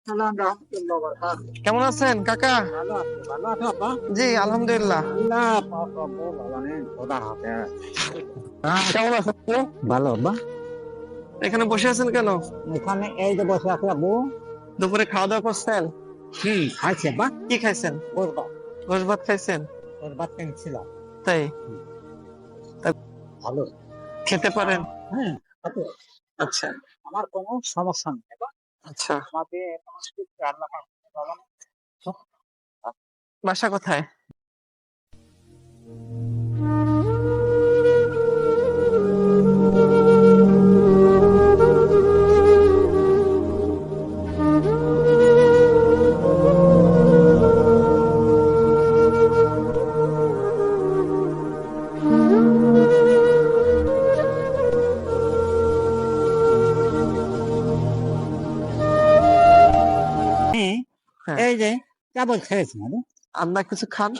সালাম রাহমাতুল্লাহ বারাকাতুহু। কেমন আছেন কাকা? ভালো আছি, ভালো আছো আব্বা? জি আলহামদুলিল্লাহ। আল্লাহ পাক রব্বুল আলামিন খোদার হাফেজ। কেমন আছেন আপনি? ভালো আব্বা। এখানে বসে আছেন কেন? এখানে এই যে বসে আছি আব্বু। দুপুরে খাওয়া দাওয়া করছেন? খাইছি আব্বা। কি খাইছেন? গোসবা, গোশ ভাত খাইছেন? গোসবা কিনছিলাম। তাই? হুম, তা ভালো। খেতে পারেন? হ্যাঁ, খাতে। আচ্ছা আমার কোনো সমস্যা নেই আব্বা। আচ্ছা। আমাদের সংস্কৃতি আল্লাহ পাক রব্বুল আলামিন সব বাসা কোথায়? আমি হ্যাঁ। এই যে কেবল খেয়েছি মানে আমরা কিছু খান?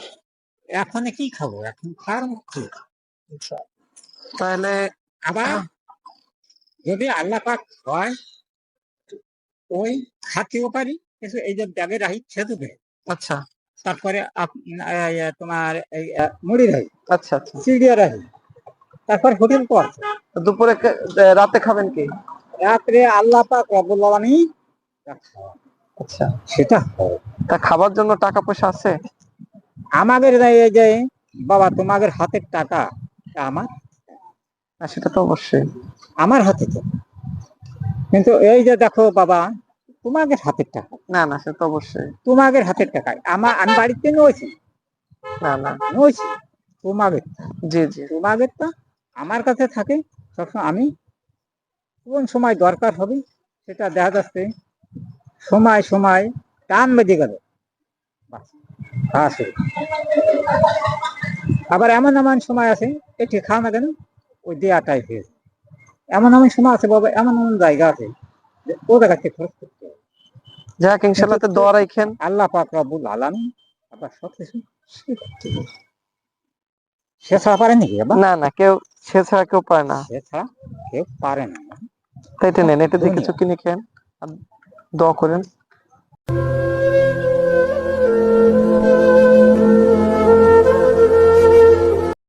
এখন কি খাবো? এখন খাওয়ার মুখে আচ্ছা তাহলে আবার যদি আল্লাহ পাক হয় ওই খাতেও পারি, কিন্তু এই যে ব্যাগে রাখি খেতে। আচ্ছা তারপরে তোমার এই মুড়ি রাখি, আচ্ছা আচ্ছা। চিড়িয়া রাখি, তারপর হোটেল তো আছে। তো দুপুরে রাতে খাবেন কি? রাত্রে আল্লাহ পাক রব্বুল আলামিন যা খাওয়ায়, আচ্ছা সেটা হয়। তা খাবার জন্য টাকা পয়সা আছে? আমাদের এই যে বাবা তোমাদের হাতের টাকা আমার না সেটা তো অবশ্যই। আমার হাতে তো, কিন্তু এই যে দেখো বাবা তোমাদের হাতের টাকা, না না সে তো অবশ্যই। তোমাদের হাতের টাকায় আমি বাড়িতে নইছি, না না। নইছি তোমাদের, জি জি। তোমাদেরটা আমার কাছে থাকে সবসময়। আমি কোন সময় দরকার হবে সেটা দেখা যাচ্ছে সময় সময় টান বেঁধে গেল, বাস, খাওয়া শুরু। আবার এমন এমন সময় আছে এটি খাও না কেন ওই দেয়াটাই হয়ে যায়। এমন এমন সময় আছে বাবা, এমন এমন জায়গা আছে যে ও জায়গাতে খরচ করতে হবে। যাক কিন্তু ইনশাল্লাহ দোয়া রাখেন। আল্লাহ পাক রব্বুল আলামিন আবার সবকিছু সে ছাড়া পারে নাকি বাবা? না না কেউ সে ছাড়া কেউ পারে না। সে ছাড়া কেউ পারে না। তাই এটা নেন, এটা দিয়ে কিছু দুনিয়া কিনে খেন আর দোয়া করেন।